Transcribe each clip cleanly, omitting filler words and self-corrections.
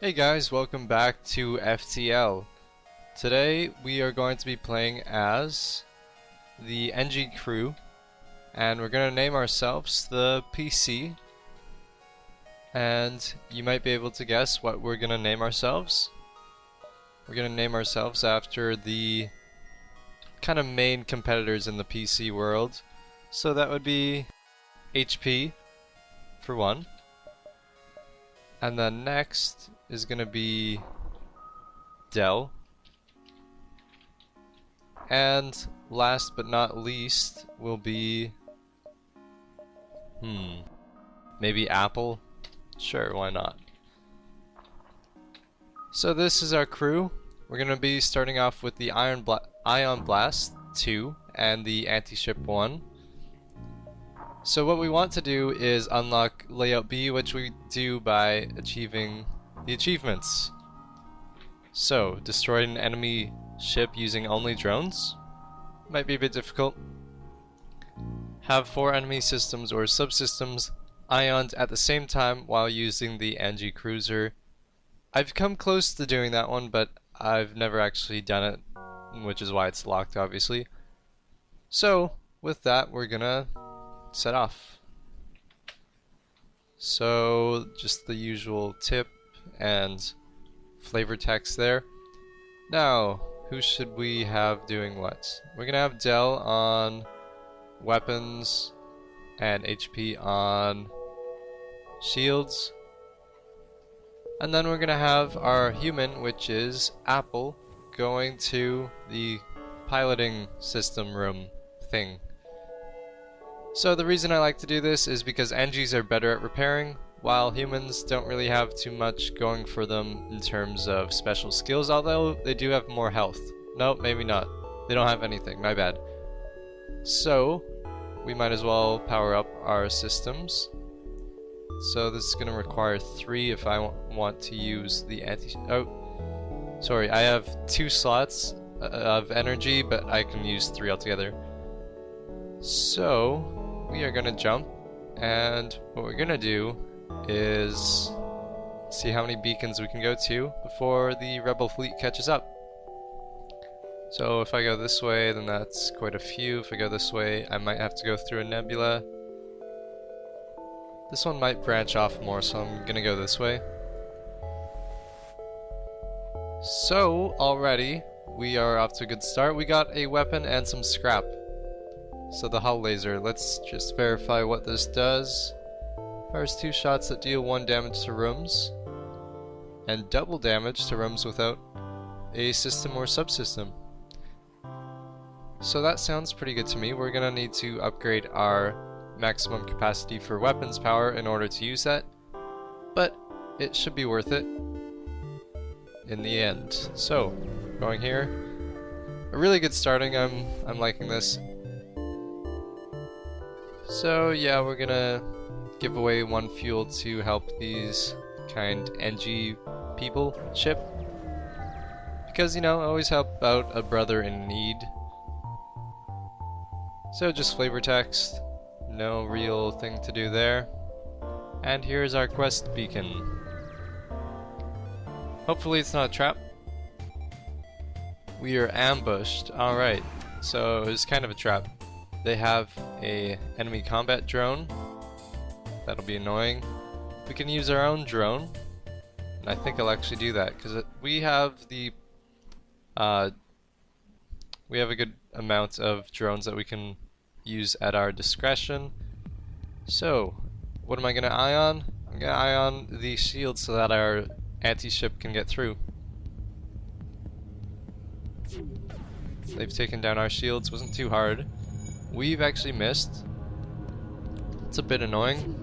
Hey guys, welcome back to FTL. Today we are going to be playing as the NG crew, and we're going to name ourselves the PC. And you might be able to guess what we're going to name ourselves. We're going to name ourselves after the kind of main competitors in the PC world. So that would be HP for one. And then next is going to be Dell. And last but not least will be maybe Apple. Sure, why not? So this is our crew. We're going to be starting off with the Ion Blast 2 and the Anti-Ship 1. So what we want to do is unlock Layout B, which we do by achieving the achievements. So, destroy an enemy ship using only drones. Might be a bit difficult. Have 4 enemy systems or subsystems ioned at the same time while using the NG Cruiser. I've come close to doing that one, but I've never actually done it, which is why it's locked, obviously. So, with that, we're gonna set off. So just the usual tip and flavor text there. Now, who should we have doing what? We're gonna have Dell on weapons and HP on shields. And then we're gonna have our human, which is Apple, going to the piloting system room thing. So the reason I like to do this is because NGs are better at repairing, while humans don't really have too much going for them in terms of special skills, although they do have more health. No, maybe not. They don't have anything, my bad. So, we might as well power up our systems. So this is going to require 3 if I want to use the sorry, I have 2 slots of energy, but I can use 3 altogether. So, we are gonna jump, and what we're gonna do is see how many beacons we can go to before the rebel fleet catches up. So if I go this way, then that's quite a few. If I go this way, I might have to go through a nebula. This one might branch off more, so I'm gonna go this way. So, already, we are off to a good start. We got a weapon and some scrap. So the hull laser, let's just verify what this does. Fires 2 shots that deal 1 damage to rooms, and double damage to rooms without a system or subsystem. So that sounds pretty good to me. We're gonna need to upgrade our maximum capacity for weapons power in order to use that, but it should be worth it in the end. So, going here, a really good starting. I'm liking this. So yeah, we're gonna give away 1 fuel to help these kind NG people ship. Because, you know, always help out a brother in need. So just flavor text, no real thing to do there. And here's our quest beacon. Hopefully it's not a trap. We are ambushed. Alright, so it's kind of a trap. They have a enemy combat drone. That'll be annoying. We can use our own drone, and I think I'll actually do that because we have the we have a good amount of drones that we can use at our discretion. So, what am I gonna ion? I'm gonna ion the shield so that our anti-ship can get through. They've taken down our shields. Wasn't too hard. We've actually missed. It's a bit annoying.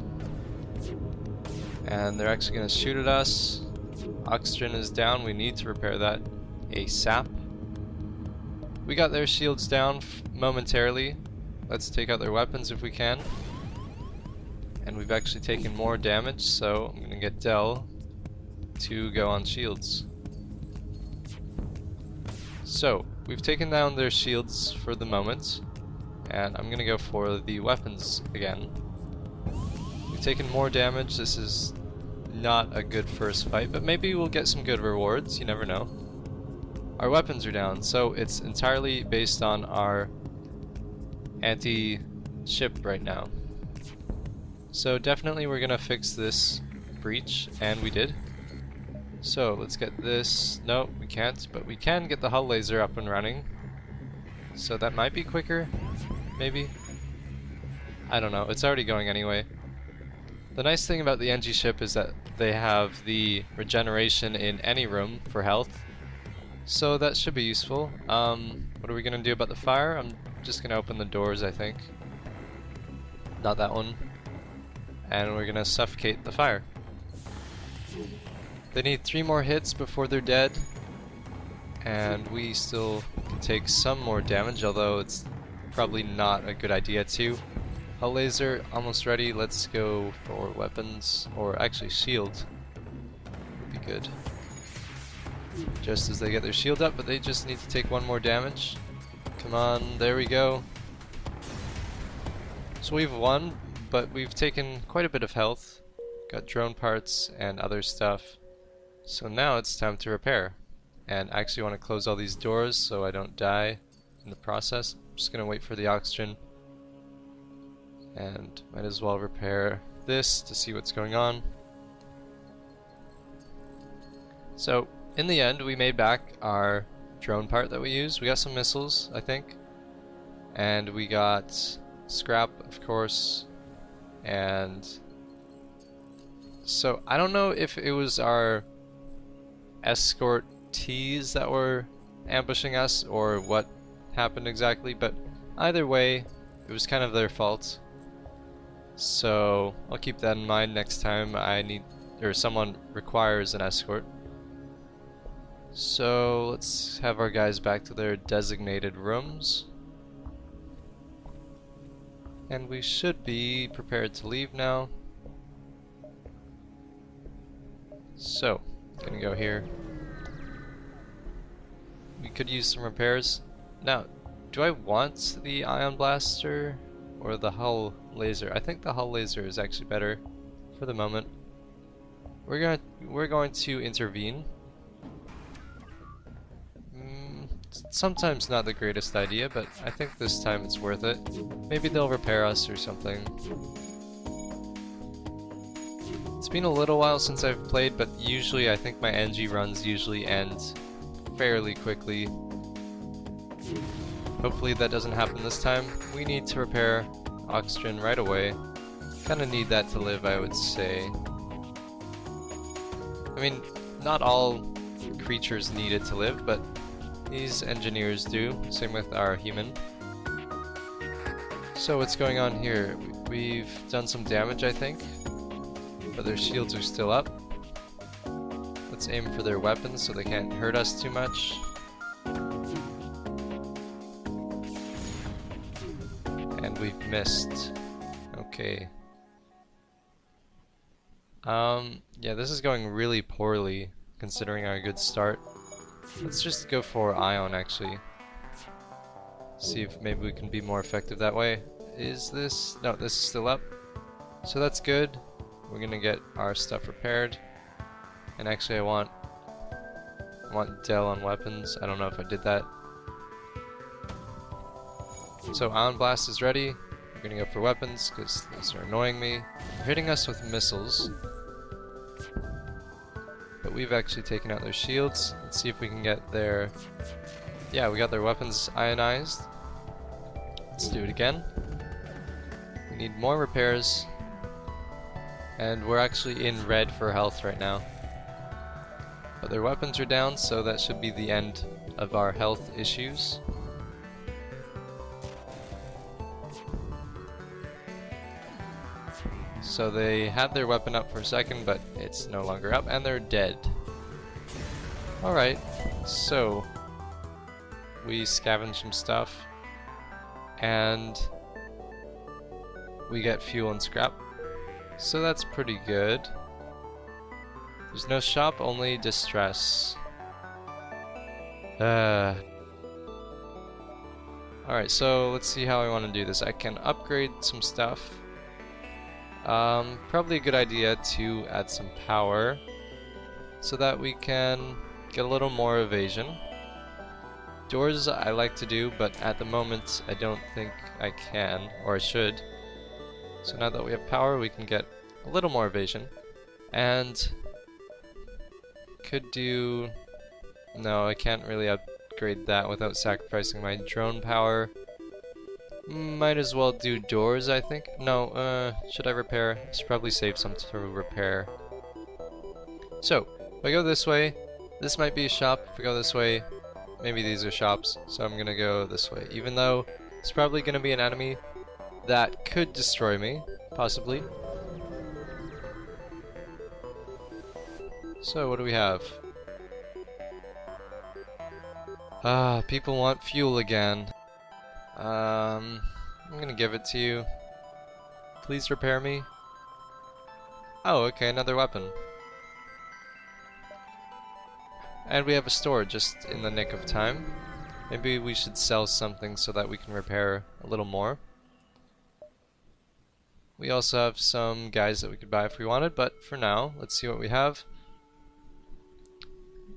And they're actually going to shoot at us. Oxygen is down. We need to repair that ASAP. We got their shields down momentarily. Let's take out their weapons if we can. And we've actually taken more damage, so I'm going to get Dell to go on shields. So, we've taken down their shields for the moment. And I'm gonna go for the weapons again. We've taken more damage. This is not a good first fight, but maybe we'll get some good rewards, you never know. Our weapons are down, so it's entirely based on our anti-ship right now. So definitely we're gonna fix this breach, and we did. So let's get this. No, we can't, but we can get the hull laser up and running. So that might be quicker, maybe. I don't know, it's already going anyway. The nice thing about the NG ship is that they have the regeneration in any room for health. So that should be useful. What are we gonna do about the fire? I'm just gonna open the doors, I think. Not that one. And we're gonna suffocate the fire. They need 3 more hits before they're dead. And we still can take some more damage, although it's probably not a good idea to. Hull laser almost ready. Let's go for weapons, or actually shield would be good. Just as they get their shield up, but they just need to take 1 more damage. Come on, there we go. So we've won, but we've taken quite a bit of health. Got drone parts and other stuff. So now it's time to repair. And I actually want to close all these doors so I don't die in the process. I'm just gonna wait for the oxygen. And might as well repair this to see what's going on. So in the end we made back our drone part that we used. We got some missiles, I think. And we got scrap, of course. And so I don't know if it was our escortees that were ambushing us or what happened exactly, but either way it was kind of their fault. So I'll keep that in mind next time I need, or someone requires an escort. So let's have our guys back to their designated rooms. And we should be prepared to leave now. So, gonna go here. We could use some repairs. Now, do I want the ion blaster or the hull laser? I think the hull laser is actually better for the moment. We're going to intervene. Sometimes not the greatest idea, but I think this time it's worth it. Maybe they'll repair us or something. It's been a little while since I've played, but usually I think my NG runs usually end fairly quickly. Hopefully that doesn't happen this time. We need to repair oxygen right away. Kinda need that to live, I would say. I mean, not all creatures need it to live, but these engineers do. Same with our human. So what's going on here? We've done some damage, I think, but their shields are still up. Let's aim for their weapons so they can't hurt us too much. And we've missed. Okay. Yeah, this is going really poorly considering our good start. Let's just go for ion actually. See if maybe we can be more effective that way. Is this? No, this is still up. So that's good. We're gonna get our stuff repaired. And actually I want Dell on weapons. I don't know if I did that. So Ion Blast is ready. We're gonna go for weapons because those are annoying me. They're hitting us with missiles. But we've actually taken out their shields. Let's see if we can get their... Yeah, we got their weapons ionized. Let's do it again. We need more repairs. And we're actually in red for health right now. But their weapons are down, so that should be the end of our health issues. So they had their weapon up for a second, but it's no longer up, and they're dead. Alright, so we scavenge some stuff, and we get fuel and scrap. So that's pretty good. There's no shop, only distress. Alright, so let's see how I want to do this. I can upgrade some stuff. Probably a good idea to add some power so that we can get a little more evasion. Doors I like to do, but at the moment I don't think I can, or I should. So now that we have power, we can get a little more evasion. And could do... No, I can't really upgrade that without sacrificing my drone power. Might as well do doors, I think. No, should I repair? I should probably save some to repair. So, if I go this way, this might be a shop. If I go this way, maybe these are shops. So I'm gonna go this way. Even though it's probably gonna be an enemy that could destroy me, possibly. So, what do we have? Ah, people want fuel again. I'm gonna give it to you. Please repair me. Oh, okay, another weapon. And we have a store just in the nick of time. Maybe we should sell something so that we can repair a little more. We also have some guys that we could buy if we wanted, but for now, let's see what we have.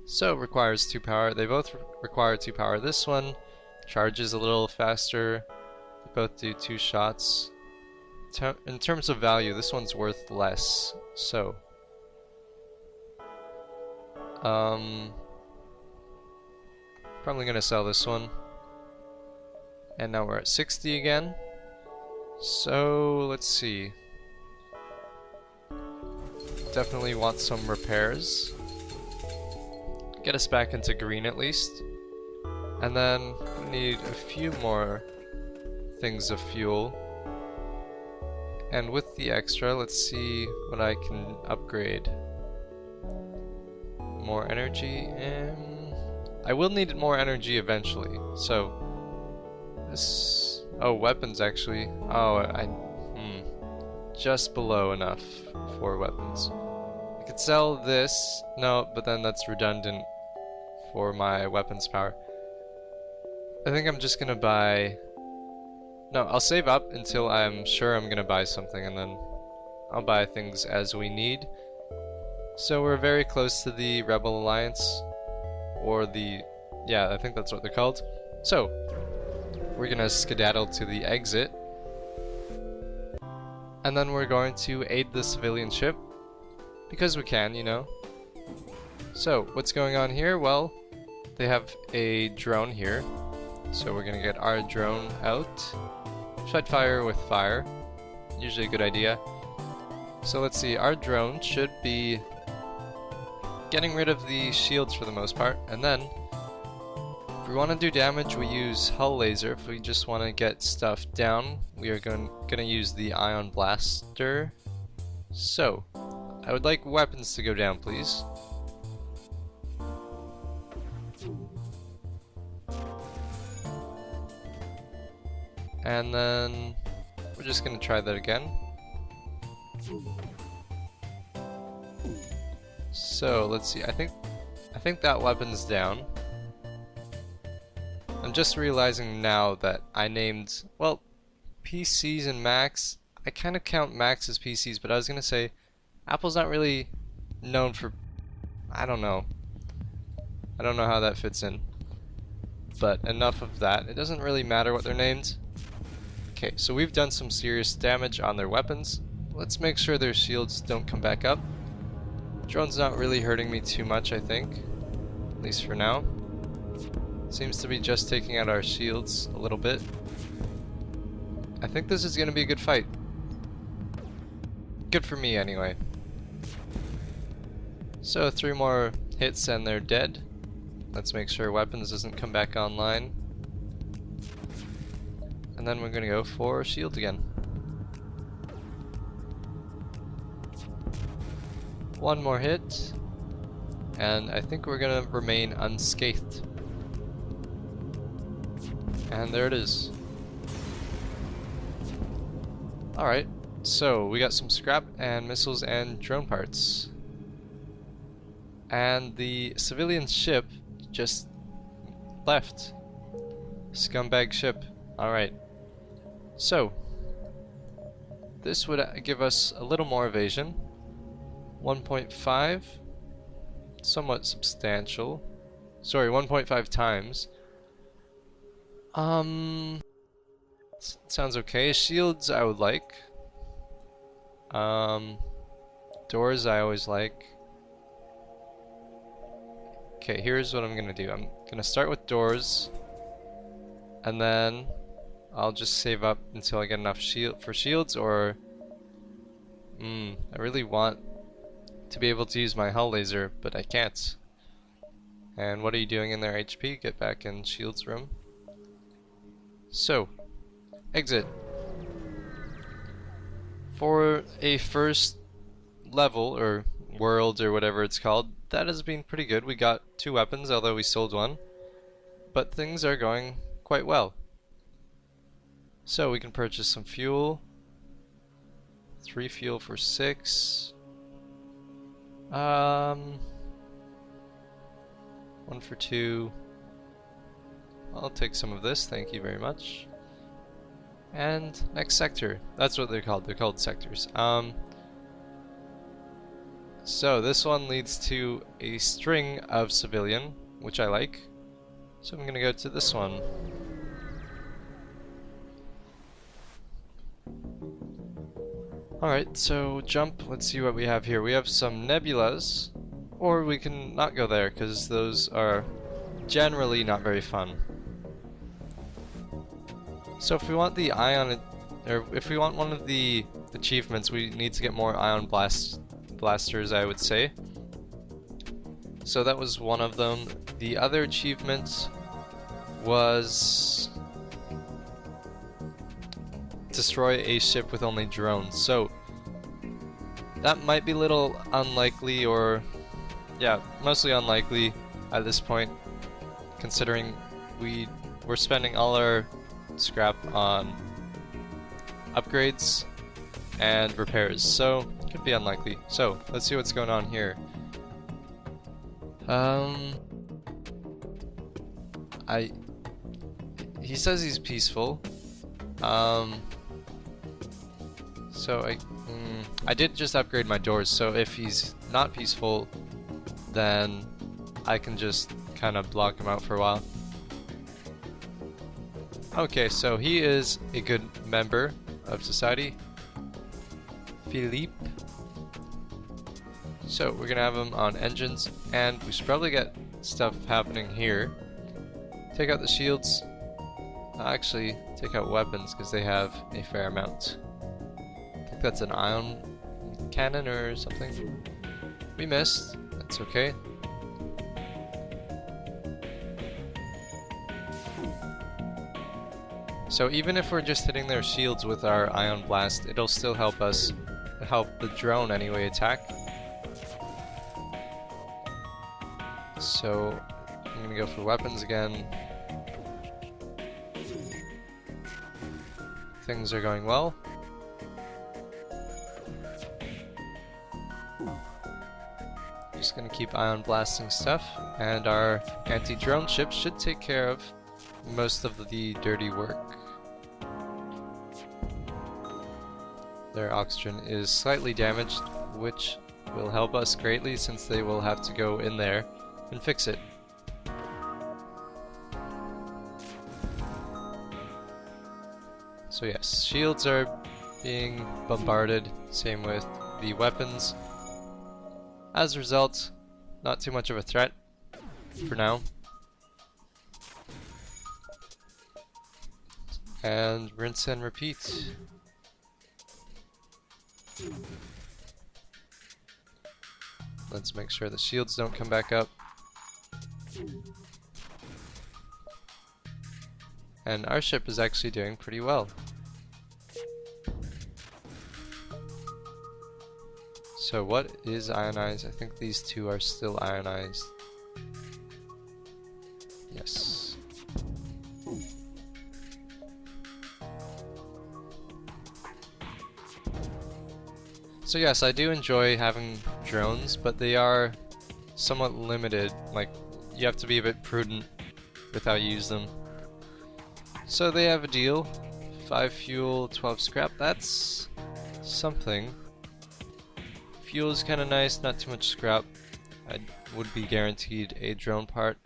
So, requires 2 power. They both require 2 power. This one charges a little faster. They both do 2 shots. In terms of value, this one's worth less. So, probably gonna sell this one. And now we're at 60 again. So, let's see. Definitely want some repairs. Get us back into green at least. And then we need a few more things of fuel. And with the extra, let's see what I can upgrade. More energy, and I will need more energy eventually. So this, oh, weapons actually. Oh, just below enough for weapons. I could sell this. No, but then that's redundant for my weapons power. I think I'm just gonna buy... No, I'll save up until I'm sure I'm gonna buy something, and then I'll buy things as we need. So we're very close to the Rebel Alliance, or the... yeah, I think that's what they're called. So, we're gonna skedaddle to the exit, and then we're going to aid the civilian ship, because we can, you know. So, what's going on here? Well, they have a drone here, so we're gonna get our drone out. Fight fire with fire, usually a good idea. So let's see, our drone should be getting rid of the shields for the most part, and then if we want to do damage, we use hull laser. If we just want to get stuff down, we are gonna use the ion blaster. So, I would like weapons to go down, please. And then we're just gonna try that again. So let's see. I think that weapon's down. I'm just realizing now that I named, well, PCs and Macs. I kind of count Macs as PCs, but I was gonna say Apple's not really known for, I don't know how that fits in. But enough of that. It doesn't really matter what they're named. Okay, so we've done some serious damage on their weapons. Let's make sure their shields don't come back up. Drone's not really hurting me too much, I think. At least for now. Seems to be just taking out our shields a little bit. I think this is going to be a good fight. Good for me, anyway. So 3 more hits and they're dead. Let's make sure weapons doesn't come back online. And then we're gonna go for shield again. 1 more hit. And I think we're gonna remain unscathed. And there it is. Alright, so we got some scrap and missiles and drone parts. And the civilian ship just left. Scumbag ship. Alright. So, this would give us a little more evasion. 1.5, somewhat substantial. Sorry, 1.5 times. Sounds okay. Shields I would like. Doors I always like. Okay, here's what I'm gonna do. I'm gonna start with doors, and then I'll just save up until I get enough shields, or I really want to be able to use my hull laser, but I can't. And what are you doing in there, HP? Get back in shields room. So, exit. For a first level, or world, or whatever it's called, that has been pretty good. We got 2 weapons, although we sold 1. But things are going quite well. So we can purchase some fuel. 3 fuel for 6. 1 for 2. I'll take some of this, thank you very much. And next sector. That's what they're called. They're called sectors. So this one leads to a string of civilian, which I like. So I'm gonna go to this one. Alright, so jump. Let's see what we have here. We have some nebulas, or we can not go there because those are generally not very fun. So if we want the ion, or if we want one of the achievements, we need to get more ion blasters, I would say. So that was one of them. The other achievement was destroy a ship with only drones. So that might be a little unlikely, or yeah, mostly unlikely at this point, considering we're spending all our scrap on upgrades and repairs, so it could be unlikely. So let's see what's going on here. He says he's peaceful. So I did just upgrade my doors, so if he's not peaceful, then I can just kind of block him out for a while. Okay, so he is a good member of society. Philippe. So we're gonna have him on engines, and we should probably get stuff happening here. Take out the shields. Actually, take out weapons because they have a fair amount. I think that's an ion cannon or something. We missed. That's okay. So even if we're just hitting their shields with our ion blast, it'll still help the drone anyway attack. So I'm gonna go for weapons again. Things are going well. Just gonna keep ion blasting stuff, and our anti-drone ships should take care of most of the dirty work. Their oxygen is slightly damaged, which will help us greatly since they will have to go in there and fix it. So yes, shields are being bombarded, same with the weapons. As a result, not too much of a threat for now. And rinse and repeat. Let's make sure the shields don't come back up. And our ship is actually doing pretty well. So what is ionized? I think these two are still ionized. Yes. So yes, I do enjoy having drones, but they are somewhat limited. Like, you have to be a bit prudent with how you use them. So they have a deal. 5 fuel, 12 scrap. That's something. Fuel is kind of nice, not too much scrap. I would be guaranteed a drone part.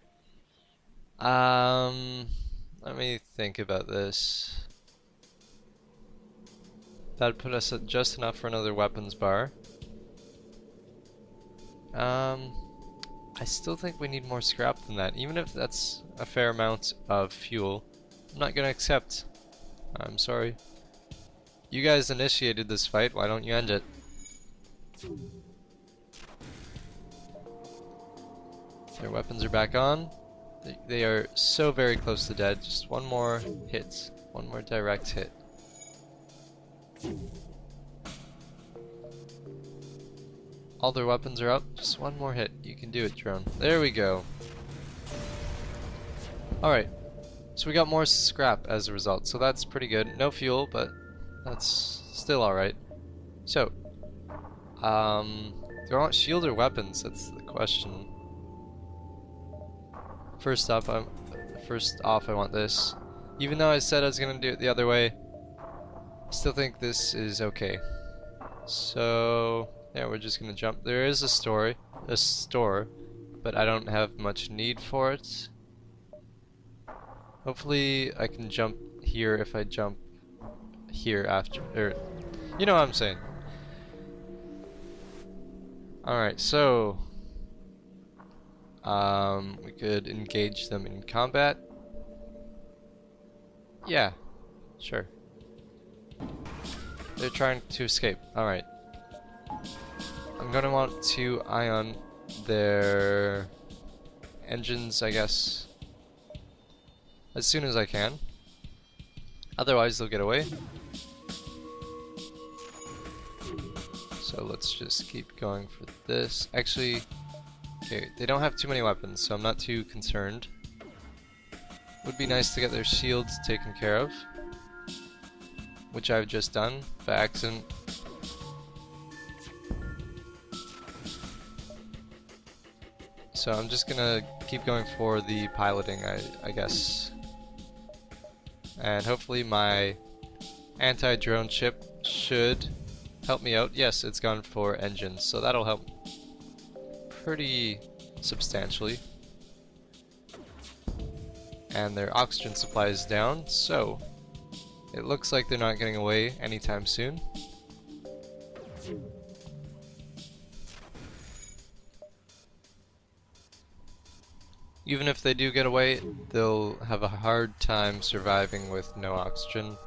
Let me think about this. That'd put us at just enough for another weapons bar. I still think we need more scrap than that, even if that's a fair amount of fuel. I'm not gonna accept. I'm sorry. You guys initiated this fight, why don't you end it? Their weapons are back on. They are so very close to dead. Just one more hit. One more direct hit. All their weapons are up. Just one more hit. You can do it, drone. There we go. Alright. So we got more scrap as a result. So that's pretty good. No fuel, but that's still alright. So, do I want shield or weapons? That's the question. First off, I want this. Even though I said I was gonna do it the other way, I still think this is okay. So yeah, we're just gonna jump. There is a store, but I don't have much need for it. Hopefully, I can jump here if I jump here after, or you know what I'm saying. All right, so. We could engage them in combat. Yeah, sure. They're trying to escape. Alright. I'm gonna want to ion their engines, I guess, as soon as I can. Otherwise, they'll get away. So let's just keep going for this. Actually, okay, they don't have too many weapons, so I'm not too concerned. Would be nice to get their shields taken care of, which I've just done by accident. So I'm just gonna keep going for the piloting, I guess. And hopefully my anti-drone chip should help me out. Yes, it's gone for engines, so that'll help pretty substantially. And their oxygen supply is down, so it looks like they're not getting away anytime soon. Even if they do get away, they'll have a hard time surviving with no oxygen.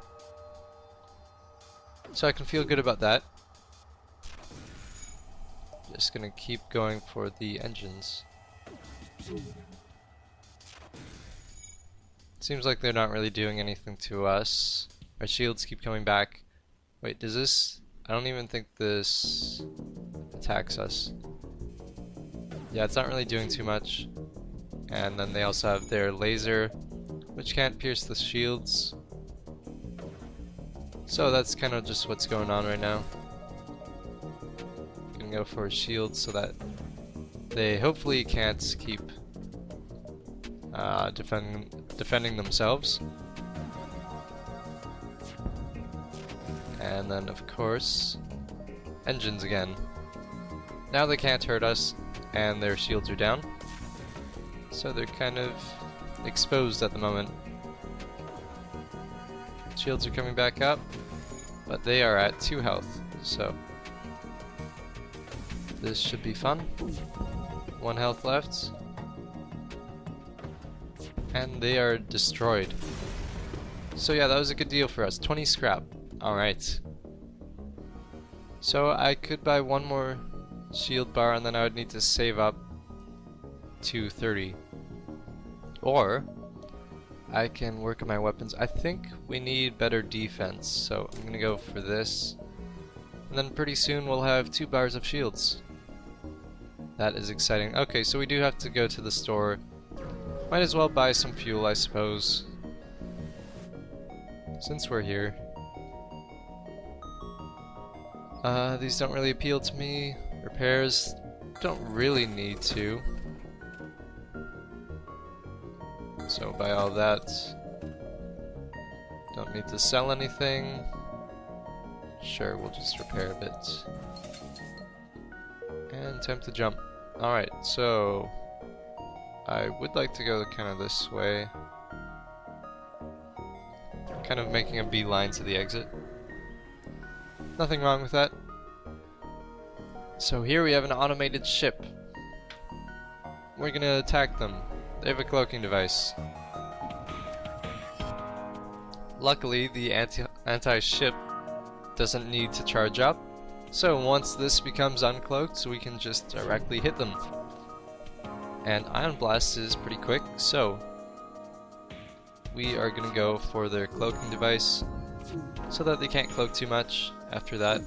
So I can feel good about that. Just gonna keep going for the engines. Seems like they're not really doing anything to us. Our shields keep coming back. Wait, does this... I don't even think this attacks us. Yeah, it's not really doing too much. And then they also have their laser, which can't pierce the shields. So that's kind of just what's going on right now. Gonna go for a shield so that they hopefully can't keep defending themselves. And then of course, engines again. Now they can't hurt us, and their shields are down. So they're kind of exposed at the moment. Shields are coming back up, but they are at 2 health, so this should be fun. 1 health left. And they are destroyed. So yeah, that was a good deal for us. 20 scrap. Alright. So I could buy 1 more shield bar, and then I would need to save up to 30. Or I can work on my weapons. I think we need better defense, so I'm gonna go for this. And then pretty soon we'll have 2 bars of shields. That is exciting. Okay, so we do have to go to the store. Might as well buy some fuel, I suppose, since we're here. These don't really appeal to me. Repairs don't really need to. So buy all that. Don't need to sell anything. Sure, we'll just repair a bit. And time to jump. Alright, so I would like to go kind of this way. Kind of making a beeline to the exit. Nothing wrong with that. So here we have an automated ship. We're gonna attack them. They have a cloaking device. Luckily, the anti-ship doesn't need to charge up. So once this becomes uncloaked, we can just directly hit them. And Ion Blast is pretty quick, so we are gonna go for their cloaking device so that they can't cloak too much. After that,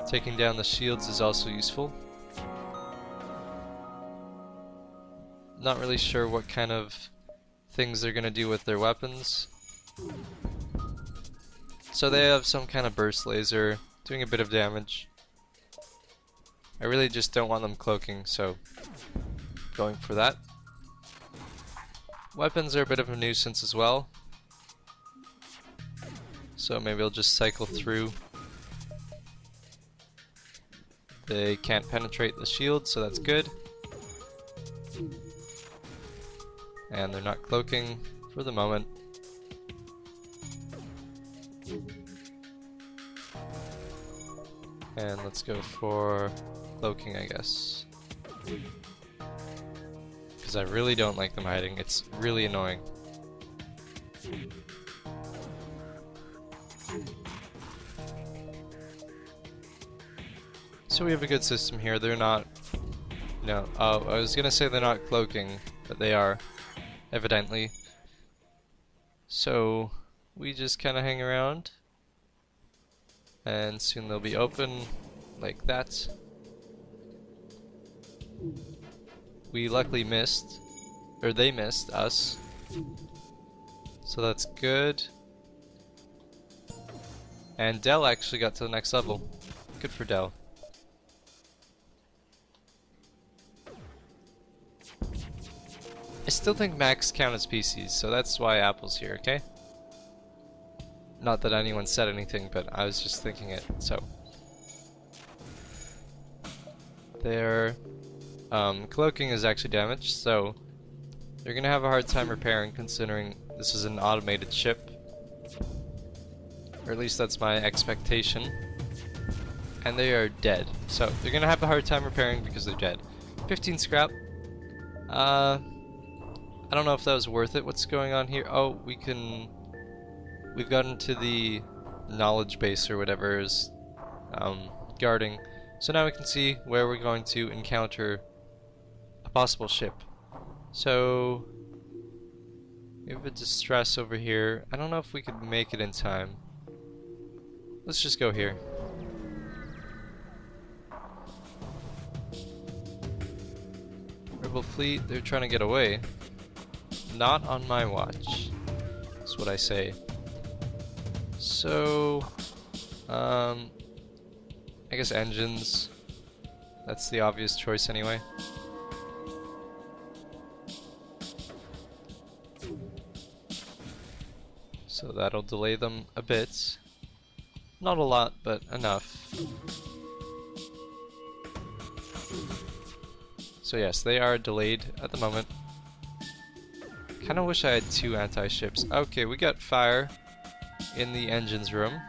taking down the shields is also useful. Not really sure what kind of things they're gonna do with their weapons. So they have some kind of burst laser doing a bit of damage. I really just don't want them cloaking, so going for that. Weapons are a bit of a nuisance as well, so maybe I'll just cycle through. They can't penetrate the shield, so that's good. And they're not cloaking for the moment. And let's go for cloaking, I guess. Because I really don't like them hiding. It's really annoying. So we have a good system here. They're not... No, oh, I was gonna say they're not cloaking, but they are, evidently. So we just kind of hang around. And soon they'll be open, like that. We luckily missed, or they missed us. So that's good. And Dell actually got to the next level. Good for Dell. I still think Macs count as PCs, so that's why Apple's here, okay? Not that anyone said anything, but I was just thinking it, so. Their cloaking is actually damaged, so they're gonna have a hard time repairing considering this is an automated ship. Or at least that's my expectation. And they are dead, so they're gonna have a hard time repairing because they're dead. 15 scrap. I don't know if that was worth it. What's going on here? Oh, we've gotten to the knowledge base or whatever is guarding. So now we can see where we're going to encounter a possible ship. So we have a distress over here. I don't know if we could make it in time. Let's just go here. Rebel fleet, they're trying to get away. Not on my watch. That's what I say. So, I guess engines. That's the obvious choice anyway. So that'll delay them a bit. Not a lot, but enough. So yes, they are delayed at the moment. Kinda wish I had 2 anti-ships. Okay, we got fire in the engines room.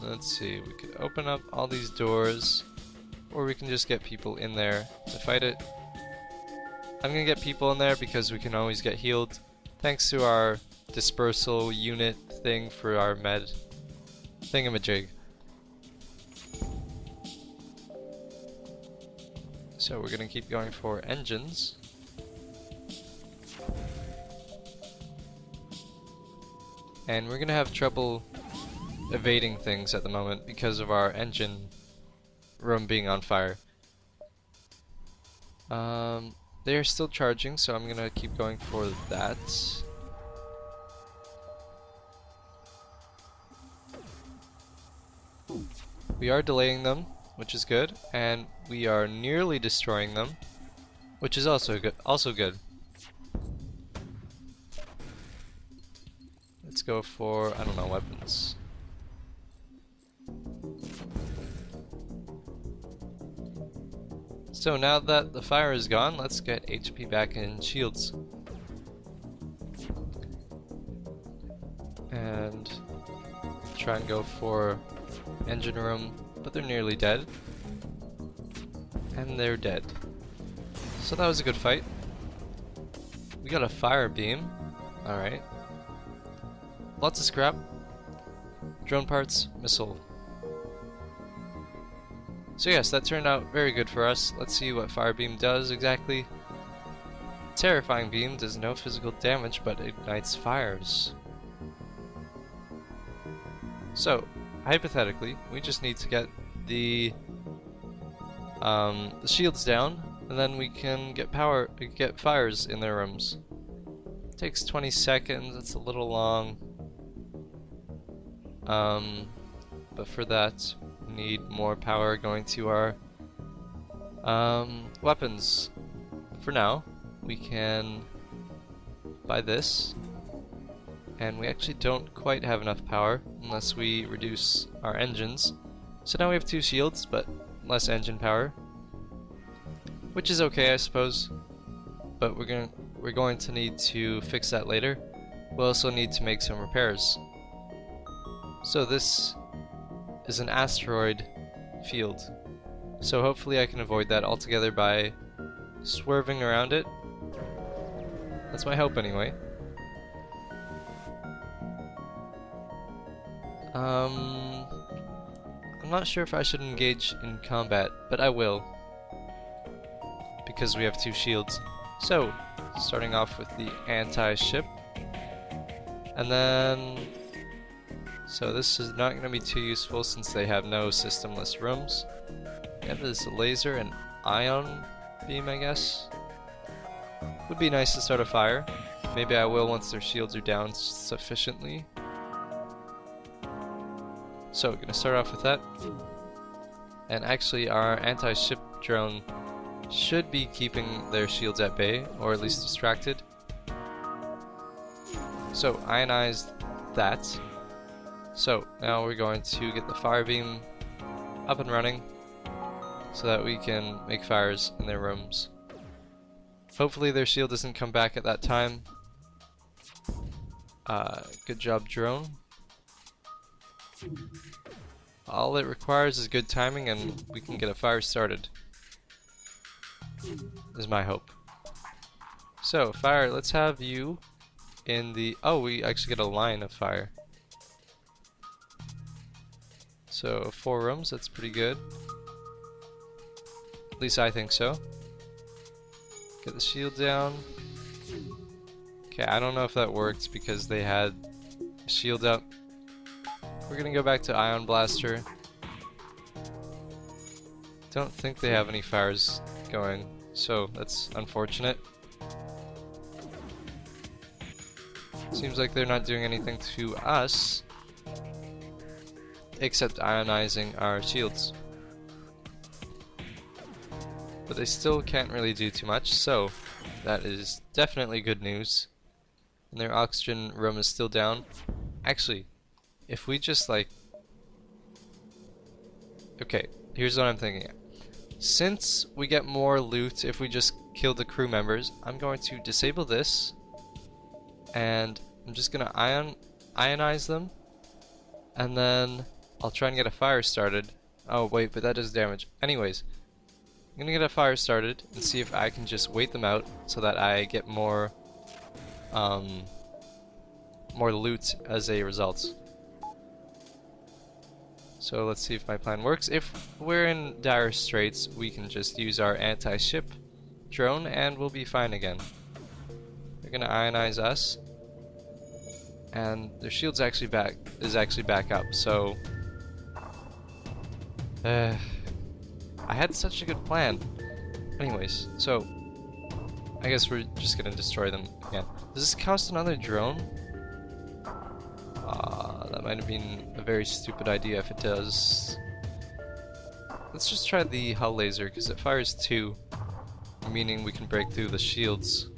Let's see, we could open up all these doors, or we can just get people in there to fight it. I'm gonna get people in there because we can always get healed thanks to our dispersal unit thing for our med thingamajig. So we're gonna keep going for engines. And we're gonna have trouble evading things at the moment because of our engine room being on fire. They are still charging, so I'm gonna keep going for that. We are delaying them, which is good, and we are nearly destroying them, which is also good. Let's go for, I don't know, weapons. So now that the fire is gone, let's get HP back in shields. And try and go for engine room, but they're nearly dead. And they're dead. So that was a good fight. We got a fire beam. Alright. Lots of scrap. Drone parts, missile. So yes, that turned out very good for us. Let's see what fire beam does exactly. Terrifying beam does no physical damage but ignites fires. So, hypothetically, we just need to get the shields down, and then we can get fires in their rooms. Takes 20 seconds. It's a little long. But for that, we need more power going to our weapons. For now, we can buy this, and we actually don't quite have enough power unless we reduce our engines. So now we have 2 shields, but less engine power, which is okay, I suppose. But we're going to need to fix that later. We'll also need to make some repairs. So this is an asteroid field. So hopefully I can avoid that altogether by swerving around it. That's my hope anyway. I'm not sure if I should engage in combat, but I will, because we have 2 shields. So, starting off with the anti-ship, and then, so this is not going to be too useful since they have no systemless rooms. They have this laser and ion beam, I guess. Would be nice to start a fire. Maybe I will once their shields are down sufficiently. So, gonna start off with that. And actually our anti-ship drone should be keeping their shields at bay, or at least distracted. So, ionized that. So, now we're going to get the fire beam up and running so that we can make fires in their rooms. Hopefully their shield doesn't come back at that time. Good job, drone. All it requires is good timing and we can get a fire started. Is my hope. So, fire, let's have you in the... Oh, we actually get a line of fire. So, 4 rooms, that's pretty good. At least I think so. Get the shield down. Okay, I don't know if that worked because they had a shield up. We're gonna go back to Ion Blaster. Don't think they have any fires going, so that's unfortunate. Seems like they're not doing anything to us except ionizing our shields. But they still can't really do too much, so that is definitely good news. And their oxygen room is still down. Actually, if we just like... Okay, here's what I'm thinking. Since we get more loot if we just kill the crew members, I'm going to disable this. And I'm just gonna ionize them. And then I'll try and get a fire started. Oh wait, but that does damage. Anyways, I'm gonna get a fire started and see if I can just wait them out so that I get more loot as a result. So let's see if my plan works. If we're in dire straits, we can just use our anti-ship drone and we'll be fine again. They're gonna ionize us, and their shield's actually back up. So I had such a good plan. Anyways, so I guess we're just gonna destroy them again. Does this cost another drone? That might have been a very stupid idea if it does. Let's just try the hull laser because it fires 2, meaning we can break through the shields.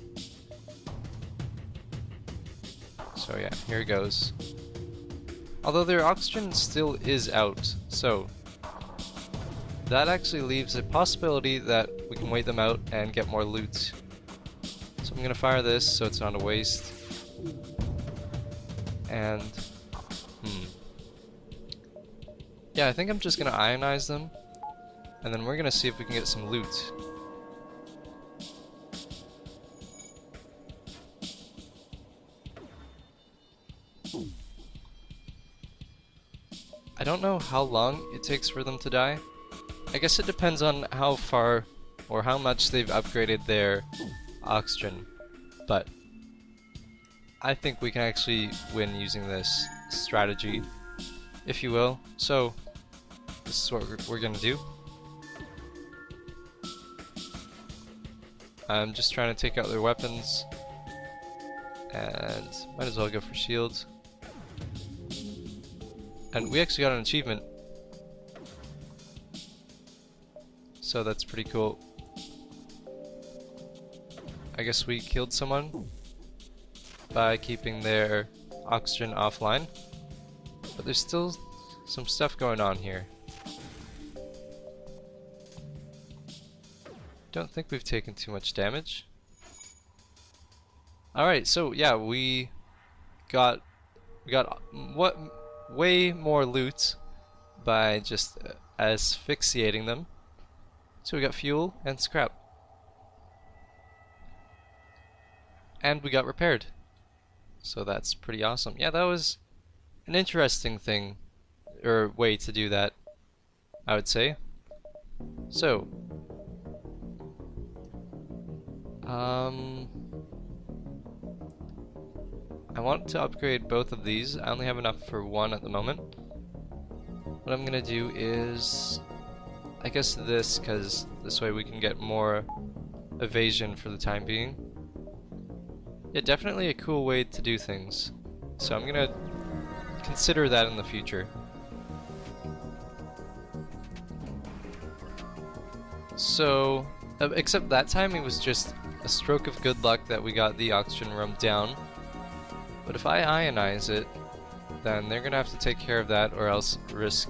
Let's So yeah, here it goes. Although their oxygen still is out, so that actually leaves a possibility that we can wait them out and get more loot. So I'm gonna fire this so it's not a waste. And yeah, I think I'm just gonna ionize them, and then we're gonna see if we can get some loot. I don't know how long it takes for them to die. I guess it depends on how far or how much they've upgraded their oxygen, but I think we can actually win using this strategy, if you will. So this is what we're gonna do. I'm just trying to take out their weapons, and might as well go for shields. And we actually got an achievement, so that's pretty cool. I guess we killed someone by keeping their oxygen offline, but there's still some stuff going on here. Don't think we've taken too much damage. Alright, so yeah, we got way more loot by just asphyxiating them. So we got fuel and scrap. And we got repaired. So that's pretty awesome. Yeah, that was an interesting thing, or way to do that, I would say. So, I want to upgrade both of these. I only have enough for one at the moment. What I'm gonna do is, I guess this, because this way we can get more evasion for the time being. Yeah, definitely a cool way to do things. So I'm gonna consider that in the future. So, except that time it was just a stroke of good luck that we got the oxygen room down. But if I ionize it, then they're gonna have to take care of that or else risk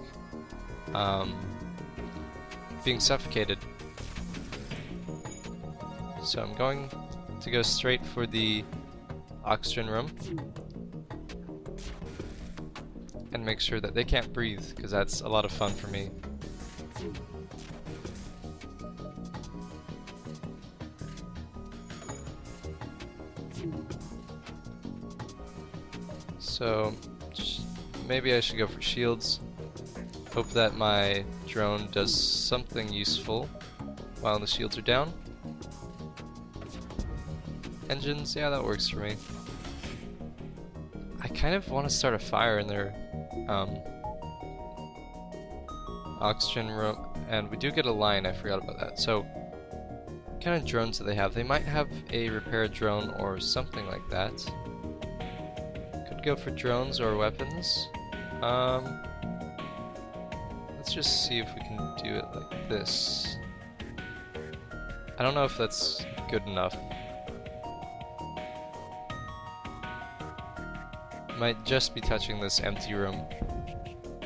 being suffocated. So I'm going to go straight for the oxygen room and make sure that they can't breathe, because that's a lot of fun for me. So maybe I should go for shields. Hope that my drone does something useful while the shields are down. Engines, yeah, that works for me. I kind of want to start a fire in their oxygen room, and we do get a line, I forgot about that. So, what kind of drones do they have? They might have a repair drone or something like that. Could go for drones or weapons. Let's just see if we can do it like this. I don't know if that's good enough. Might just be touching this empty room.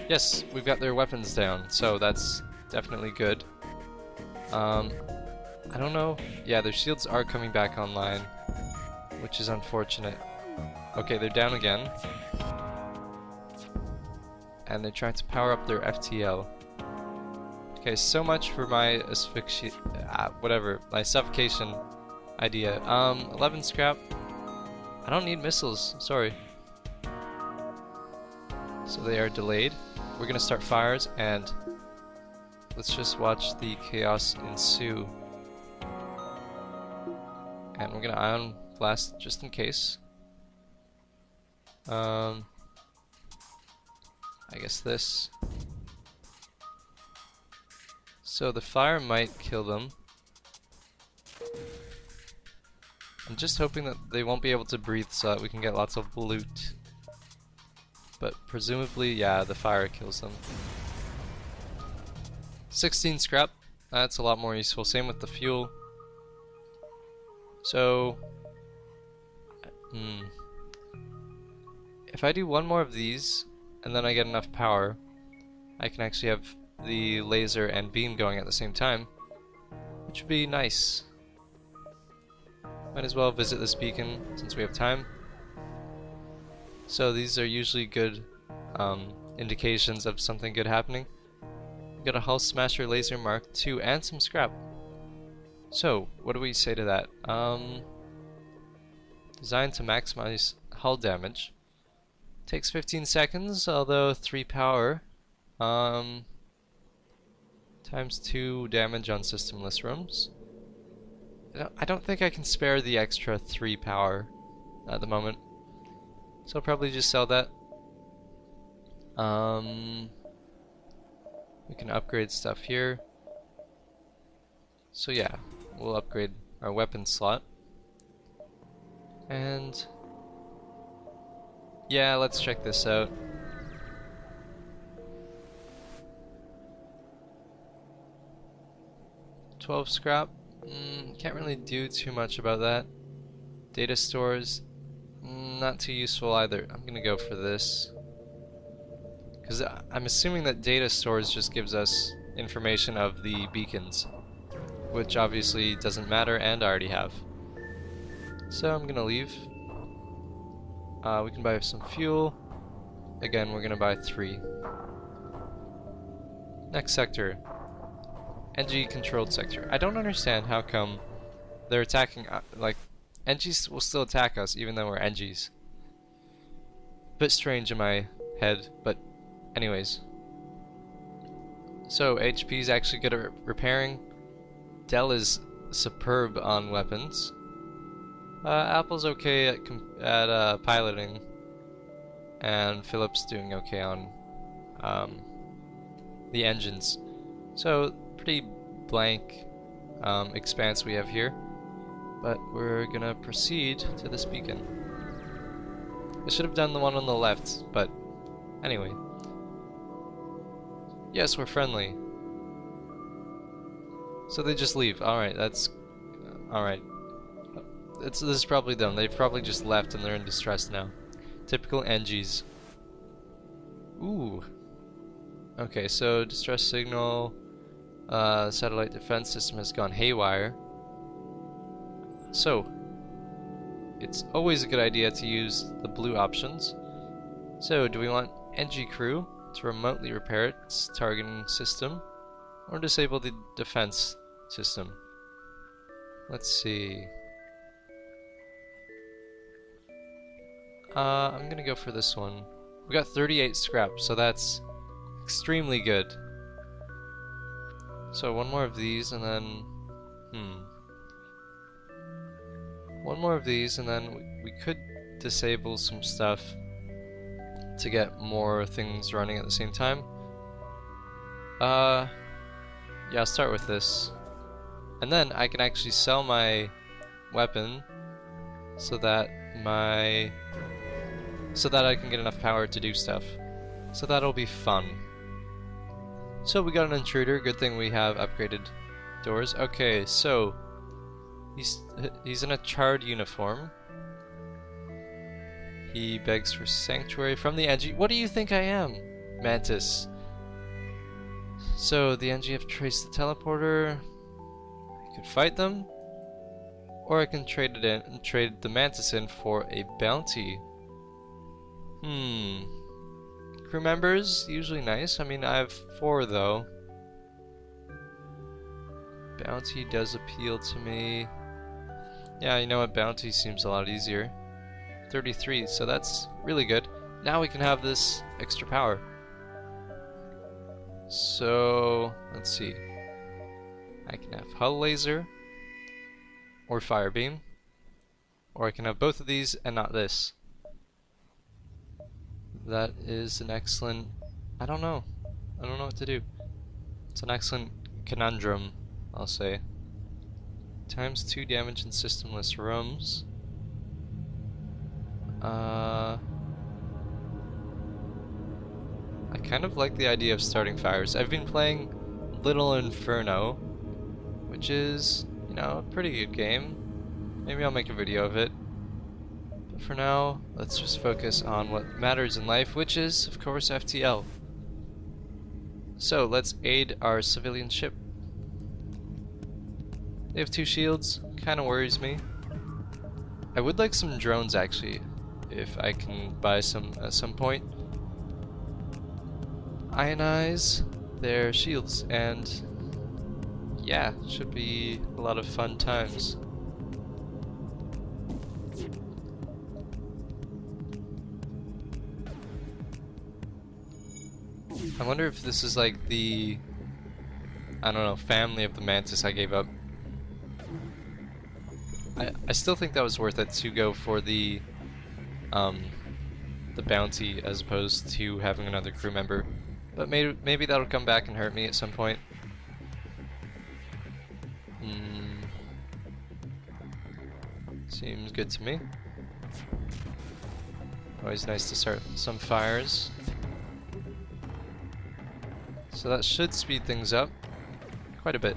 Yes, we've got their weapons down, so that's definitely good. I don't know. Yeah, their shields are coming back online, which is unfortunate. Okay, they're down again. And they're trying to power up their FTL. Okay, so much for my asphyxia... my suffocation idea. 11 scrap. I don't need missiles, sorry. So they are delayed. We're gonna start fires, and let's just watch the chaos ensue. And we're gonna ion blast just in case. I guess this. So the fire might kill them. I'm just hoping that they won't be able to breathe so that we can get lots of loot. But presumably, yeah, the fire kills them. 16 scrap. That's a lot more useful. Same with the fuel. So, If I do one more of these, and then I get enough power, I can actually have the laser and beam going at the same time, which would be nice. Might as well visit this beacon since we have time. So these are usually good indications of something good happening. We got a Hull Smasher Laser Mark II and some scrap. So, what do we say to that? Designed to maximize hull damage. Takes 15 seconds, although 3 power. Times 2 damage on systemless rooms. I don't think I can spare the extra 3 power at the moment. So I'll probably just sell that. We can upgrade stuff here. So yeah, we'll upgrade our weapon slot. And yeah, let's check this out. $12 scrap. Can't really do too much about that. Data stores, not too useful either. I'm gonna go for this. Because I'm assuming that data stores just gives us information of the beacons, which obviously doesn't matter and I already have. So I'm gonna leave. We can buy some fuel. Again, we're gonna buy 3. Next sector. NG controlled sector. I don't understand how come they're attacking, like, NGs will still attack us even though we're NGs. Bit strange in my head, but anyways. So HP is actually good at repairing. Dell is superb on weapons. Apple's okay at piloting, and Philip's doing okay on the engines. So pretty blank expanse we have here, but we're gonna proceed to this beacon. I should have done the one on the left, but anyway. Yes, we're friendly. So they just leave. Alright, that's... Alright. This is probably them. They've probably just left and they're in distress now. Typical NGs. Ooh. Okay, so distress signal. Satellite defense system has gone haywire. So, it's always a good idea to use the blue options. So, do we want NG crew to remotely repair its targeting system, or disable the defense system? Let's see. I'm gonna go for this one. We got 38 scrap, so that's extremely good. So one more of these, and then one more of these, and then we could disable some stuff to get more things running at the same time. Yeah, I'll start with this, and then I can actually sell my weapon so that I can get enough power to do stuff. So that'll be fun. So we got an intruder. Good thing we have upgraded doors. Okay, so he's in a charred uniform. He begs for sanctuary from the NG. What do you think I am, Mantis? So the NG have traced the teleporter. I could fight them, or I can trade it in and trade the Mantis in for a bounty. Crew members, usually nice. I mean, I have 4 though. Bounty does appeal to me. Yeah, you know what? Bounty seems a lot easier. 33, so that's really good. Now we can have this extra power. So, let's see. I can have hull laser, or fire beam, or I can have both of these and not this. That is an excellent... I don't know what to do. It's an excellent conundrum, I'll say. Times 2 damage in systemless rooms. I kind of like the idea of starting fires. I've been playing Little Inferno, which is, you know, a pretty good game. Maybe I'll make a video of it. But for now, let's just focus on what matters in life, which is, of course, FTL. So let's aid our civilian ship. They have 2 shields, kinda worries me. I would like some drones actually, if I can buy some at some point. Ionize their shields, and yeah, should be a lot of fun times. I wonder if this is like the, I don't know, family of the Mantis I gave up. I still think that was worth it to go for the bounty as opposed to having another crew member. But maybe that'll come back and hurt me at some point. Seems good to me. Always nice to start some fires. So that should speed things up quite a bit.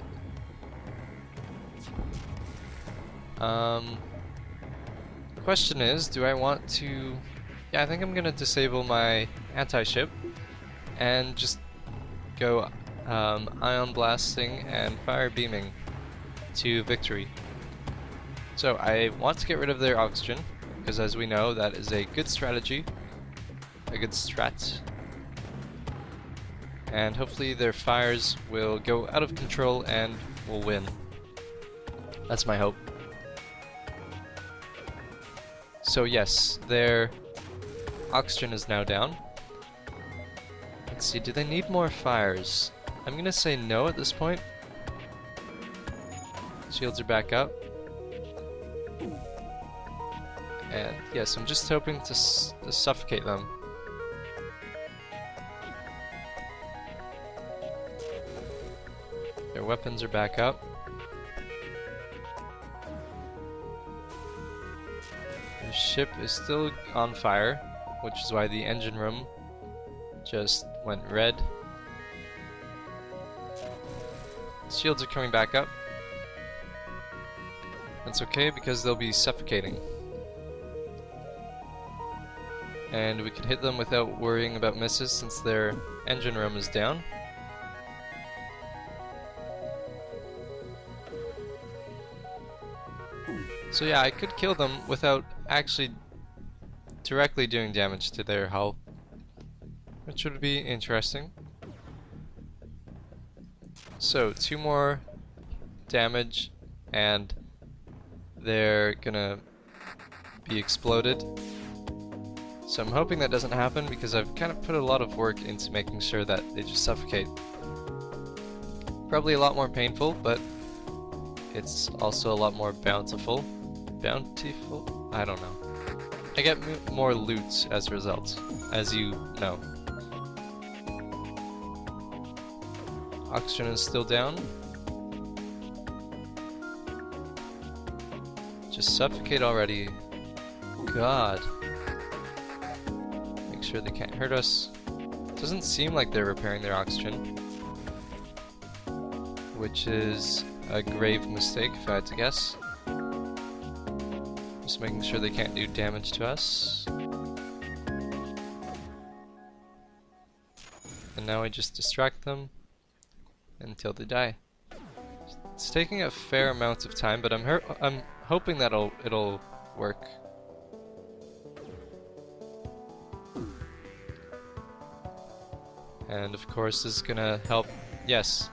Question is, do I want to... Yeah, I think I'm gonna disable my anti-ship and just go ion blasting and fire beaming to victory. So I want to get rid of their oxygen, because as we know, that is a good strategy, a good strat. And hopefully their fires will go out of control and we'll win. That's my hope. So yes, their oxygen is now down. Let's see, do they need more fires? I'm gonna say no at this point. Shields are back up. And yes, I'm just hoping to suffocate them. Their weapons are back up. Their ship is still on fire, which is why the engine room just went red. Shields are coming back up. That's okay because they'll be suffocating. And we can hit them without worrying about misses since their engine room is down. So yeah, I could kill them without actually directly doing damage to their hull, which would be interesting. So 2 more damage and they're gonna be exploded. So I'm hoping that doesn't happen because I've kind of put a lot of work into making sure that they just suffocate. Probably a lot more painful, but it's also a lot more bountiful. Bountiful? I don't know. I get more loot as a result, as you know. Oxygen is still down. Just suffocate already. God. Make sure they can't hurt us. Doesn't seem like they're repairing their oxygen, which is a grave mistake if I had to guess. Just making sure they can't do damage to us. And now I just distract them until they die. It's taking a fair amount of time, but I'm hoping that it'll work. And of course this is gonna help, yes,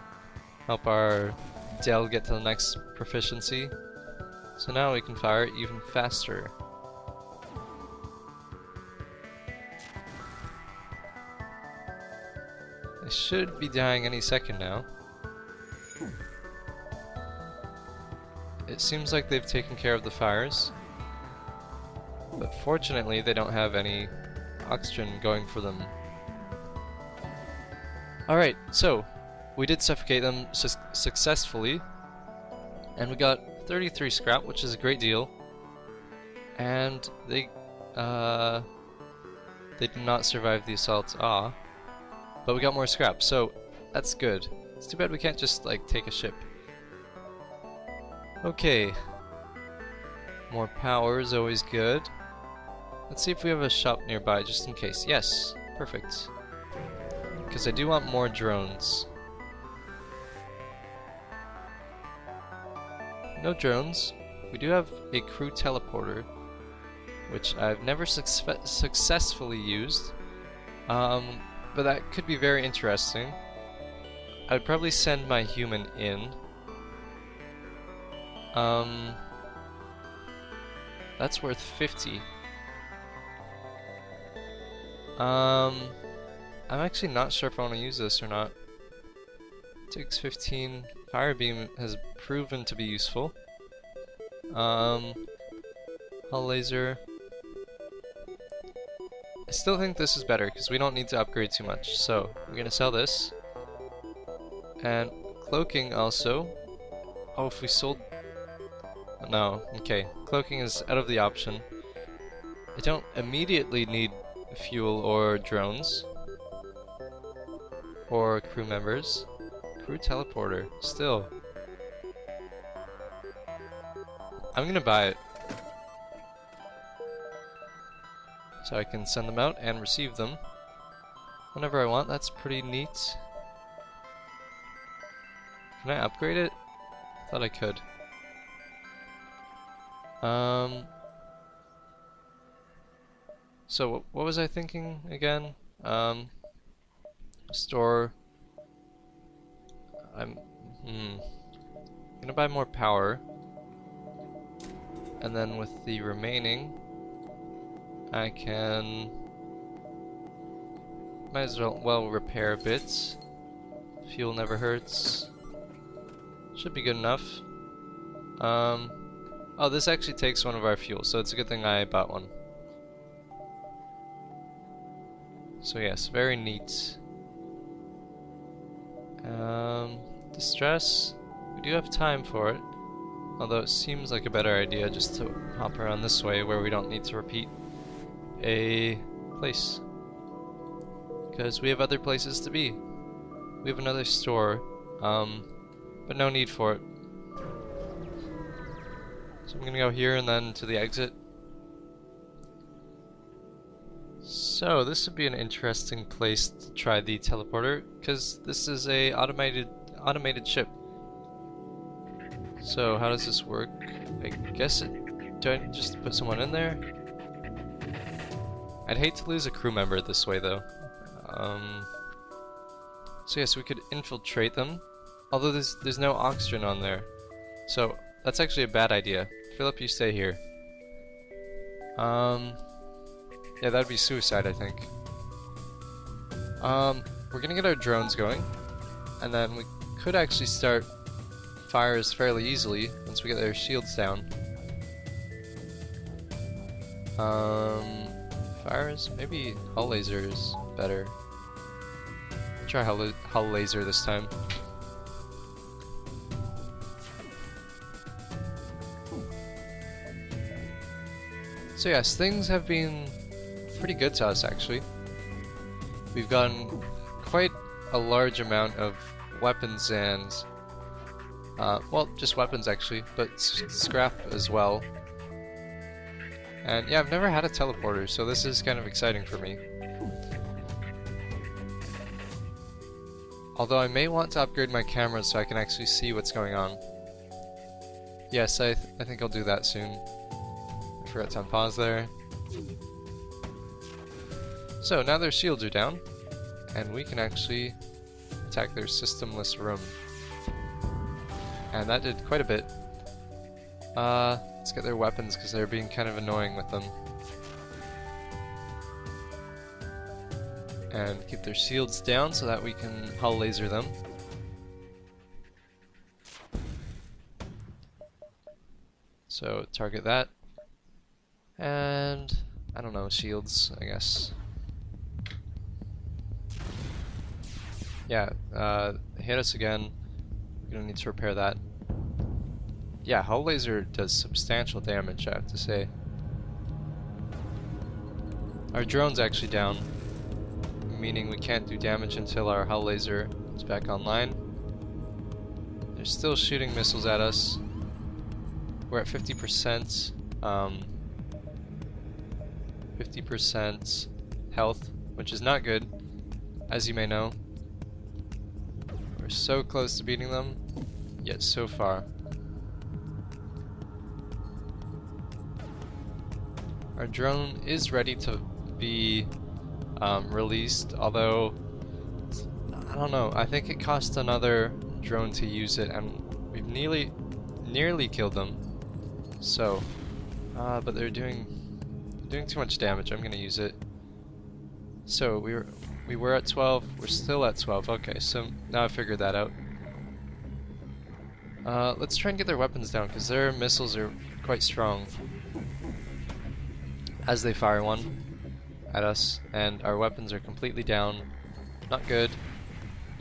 help our Dell get to the next proficiency. So now we can fire even faster. They should be dying any second now. It seems like they've taken care of the fires, but fortunately they don't have any oxygen going for them. Alright, so we did suffocate them successfully, and we got 33 scrap, which is a great deal. And they did not survive the assault, but we got more scrap, so that's good. It's too bad we can't just like take a ship. Okay, more power is always good. Let's see if we have a shop nearby, just in case. Yes, perfect. Because I do want more drones. No drones. We do have a crew teleporter, which I've never successfully used. But that could be very interesting. I'd probably send my human in. That's worth 50. I'm actually not sure if I want to use this or not. Takes 15. Fire beam has proven to be useful. Hull laser. I still think this is better because we don't need to upgrade too much. So we're gonna sell this. And cloaking also. Oh, if we sold. No, okay. Cloaking is out of the option. I don't immediately need fuel or drones. Or crew members. Crew teleporter, still. I'm gonna buy it. So I can send them out and receive them whenever I want. That's pretty neat. Can I upgrade it? Thought I could. So what was I thinking again? Store. I'm gonna buy more power, and then with the remaining, I can might as well repair a bit. Fuel never hurts. Should be good enough. Oh, this actually takes one of our fuel, so it's a good thing I bought one. So yes, very neat. Distress. We do have time for it. Although it seems like a better idea just to hop around this way where we don't need to repeat a place. Because we have other places to be. We have another store, but no need for it. So I'm gonna go here and then to the exit. So this would be an interesting place to try the teleporter, because this is a automated ship. So how does this work? I guess do I just put someone in there? I'd hate to lose a crew member this way though. So yes, we could infiltrate them. Although there's no oxygen on there. So that's actually a bad idea. Philip, you stay here. Yeah, that'd be suicide, I think. We're gonna get our drones going, and then we could actually start fires fairly easily once we get their shields down. Fires? Maybe hull laser is better. Try hull laser this time. So yes, things have been pretty good to us actually. We've gotten quite a large amount of weapons and well, just weapons actually, but scrap as well. And yeah, I've never had a teleporter, so this is kind of exciting for me. Although I may want to upgrade my camera so I can actually see what's going on. Yes, I think I'll do that soon. I forgot to unpause there. So now their shields are down, and we can actually attack their systemless room. And that did quite a bit. Let's get their weapons because they're being kind of annoying with them. And keep their shields down so that we can hull laser them. So target that. And I don't know, shields, I guess. Yeah, hit us again. We're gonna need to repair that. Yeah, hull laser does substantial damage, I have to say. Our drone's actually down, meaning we can't do damage until our hull laser is back online. They're still shooting missiles at us. We're at 50%. 50% health, which is not good, as you may know. We're so close to beating them, yet so far. Our drone is ready to be released, although I don't know. I think it cost another drone to use it, and we've nearly killed them. So, but they're doing too much damage. I'm gonna use it. So we were at 12. We're still at 12. Okay, so now I figured that out. Let's try and get their weapons down, because their missiles are quite strong as they fire one at us, and our weapons are completely down. Not good.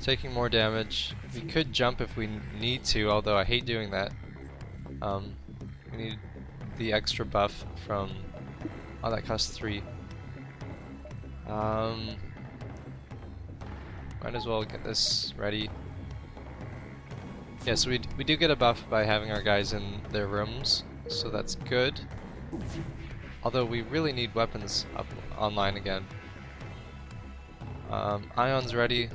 Taking more damage. We could jump if we need to, although I hate doing that. We need the extra buff from... Oh, that costs 3. Might as well get this ready. Yeah, so we do get a buff by having our guys in their rooms, so that's good. Although we really need weapons up online again. Ion's ready.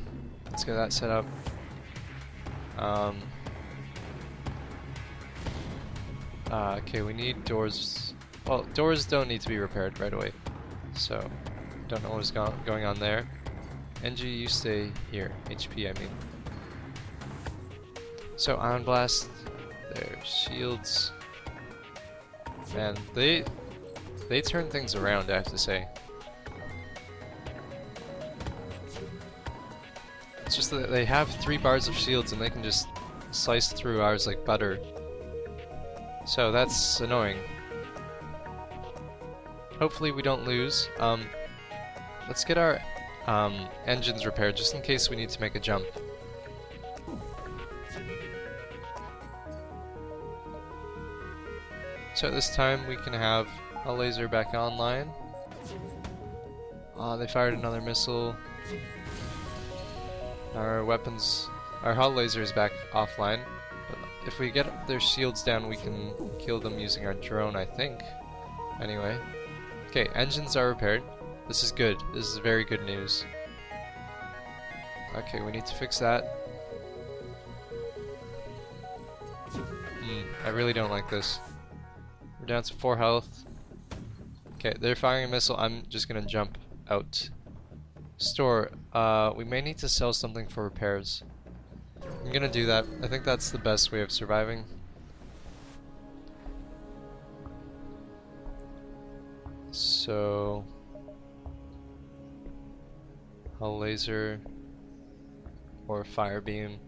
Let's get that set up. Okay, we need doors. Well, doors don't need to be repaired right away, so don't know what is going on there. NG, you stay here. HP, I mean. So Ion Blast, their shields. Man, they turn things around, I have to say. It's just that they have 3 bars of shields and they can just slice through ours like butter. So that's annoying. Hopefully we don't lose. Let's get our engines repaired just in case we need to make a jump. So at this time we can have a laser back online. They fired another missile. Our weapons, our hull laser is back offline. But if we get their shields down, we can kill them using our drone, I think. Anyway. Okay, engines are repaired. This is good. This is very good news. Okay, we need to fix that. I really don't like this. We're down to 4 health. Okay, they're firing a missile. I'm just gonna jump out. Store. We may need to sell something for repairs. I'm gonna do that. I think that's the best way of surviving. So... hull laser or fire beam.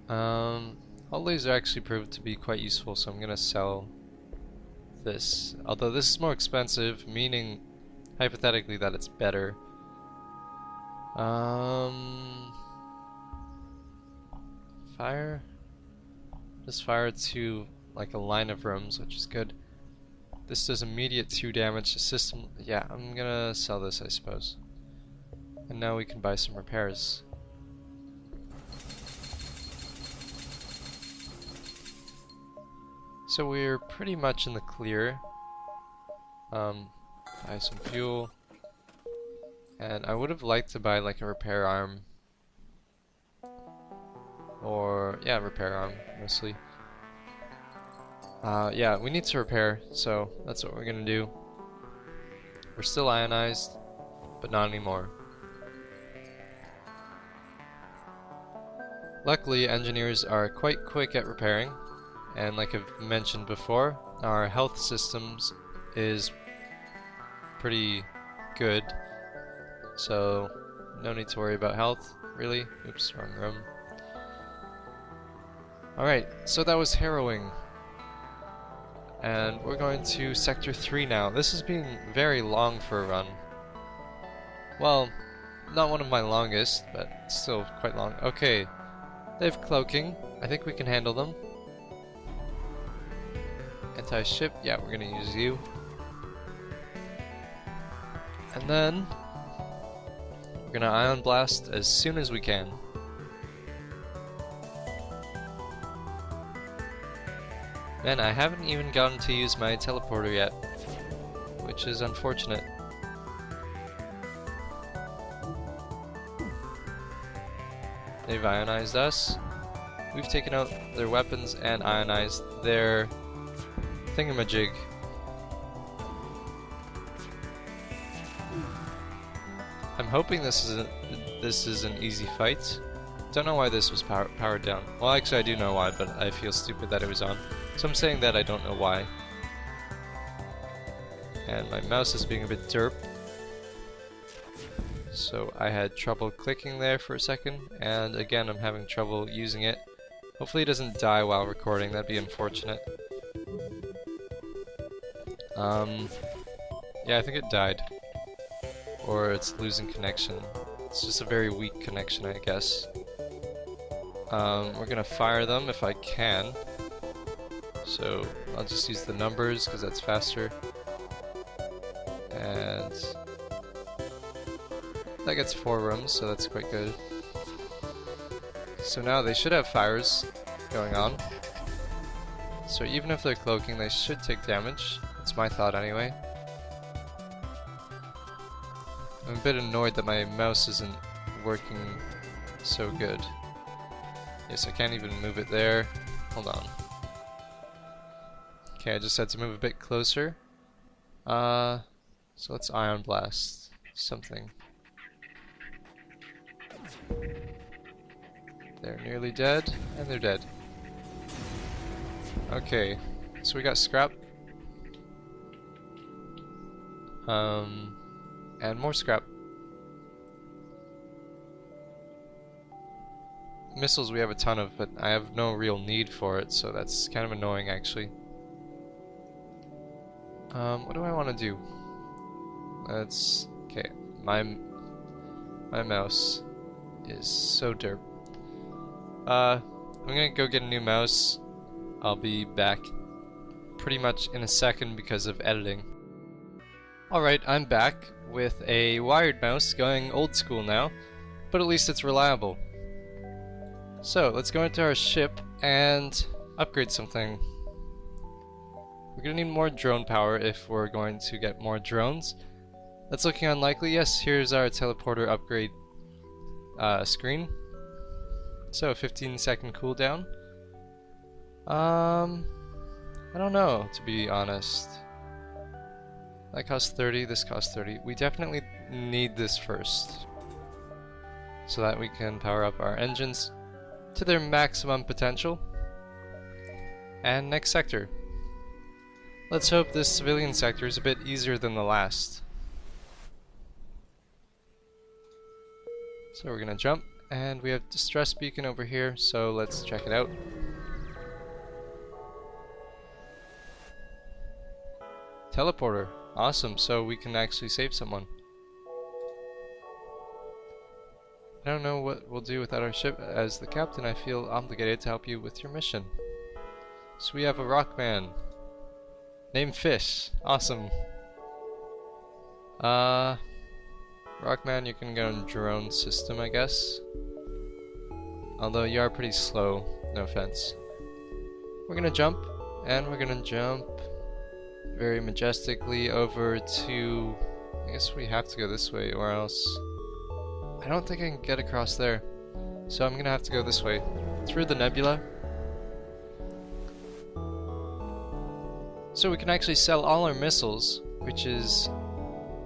Hull laser actually proved to be quite useful, so I'm gonna sell this. Although this is more expensive, meaning hypothetically that it's better. Fire? Just fire to like a line of rooms, which is good. This does immediate 2 damage to system. Yeah, I'm gonna sell this, I suppose. And now we can buy some repairs. So we're pretty much in the clear. Buy some fuel. And I would have liked to buy like a repair arm. Or, yeah, repair arm, mostly. Yeah, we need to repair, so that's what we're gonna do. We're still ionized, but not anymore. Luckily, engineers are quite quick at repairing, and like I've mentioned before, our health systems is pretty good, so no need to worry about health, really. Oops, wrong room. Alright, so that was harrowing. And we're going to Sector 3 now. This has been very long for a run. Well, not one of my longest, but still quite long. Okay, they have cloaking. I think we can handle them. Anti-ship, yeah, we're gonna use you. And then we're gonna ion blast as soon as we can. Man, I haven't even gotten to use my teleporter yet, which is unfortunate. They've ionized us. We've taken out their weapons and ionized their thingamajig. I'm hoping this is an easy fight. Don't know why this was powered down. Well, actually I do know why, but I feel stupid that it was on. So I'm saying that I don't know why. And my mouse is being a bit derp. So I had trouble clicking there for a second, and again I'm having trouble using it. Hopefully it doesn't die while recording, that'd be unfortunate. Yeah, I think it died. Or it's losing connection. It's just a very weak connection, I guess. We're gonna fire them if I can. So I'll just use the numbers because that's faster. And that gets 4 rooms, so that's quite good. So now they should have fires going on. So even if they're cloaking, they should take damage. That's my thought anyway. I'm a bit annoyed that my mouse isn't working so good. Yes, I can't even move it there. Hold on. Okay, I just had to move a bit closer. So let's Ion Blast something. They're nearly dead, and they're dead. Okay, so we got scrap. And more scrap. Missiles we have a ton of, but I have no real need for it, so that's kind of annoying actually. What do I want to do? Let's... okay, my mouse is so derp. I'm gonna go get a new mouse. I'll be back pretty much in a second because of editing. Alright, I'm back with a wired mouse, going old school now, but at least it's reliable. So, let's go into our ship and upgrade something. We're gonna need more drone power if we're going to get more drones. That's looking unlikely. Yes, here's our teleporter upgrade screen. So, 15-second cooldown. I don't know, to be honest. That costs 30, this costs 30. We definitely need this first, so that we can power up our engines to their maximum potential. And next sector. Let's hope this civilian sector is a bit easier than the last. So we're gonna jump, and we have distress beacon over here, so let's check it out. Teleporter. Awesome, so we can actually save someone. I don't know what we'll do without our ship. As the captain, I feel obligated to help you with your mission. So we have a rockman named Fish. Awesome. Rockman, you can go on drone system, I guess. Although you are pretty slow, no offense. We're gonna jump, and we're gonna jump very majestically over to... I guess we have to go this way, or else... I don't think I can get across there. So I'm gonna have to go this way, through the nebula. So we can actually sell all our missiles, which is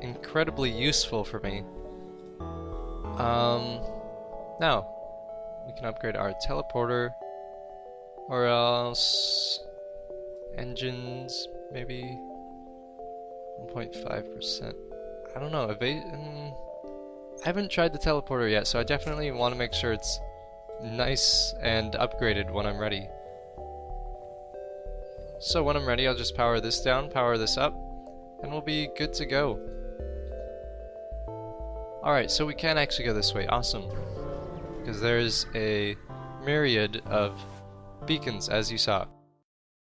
incredibly useful for me. Now, we can upgrade our teleporter, or else engines, maybe 1.5%. I don't know, I haven't tried the teleporter yet, so I definitely want to make sure it's nice and upgraded when I'm ready. So when I'm ready, I'll just power this down, power this up, and we'll be good to go. Alright, so we can actually go this way. Awesome. Because there's a myriad of beacons, as you saw.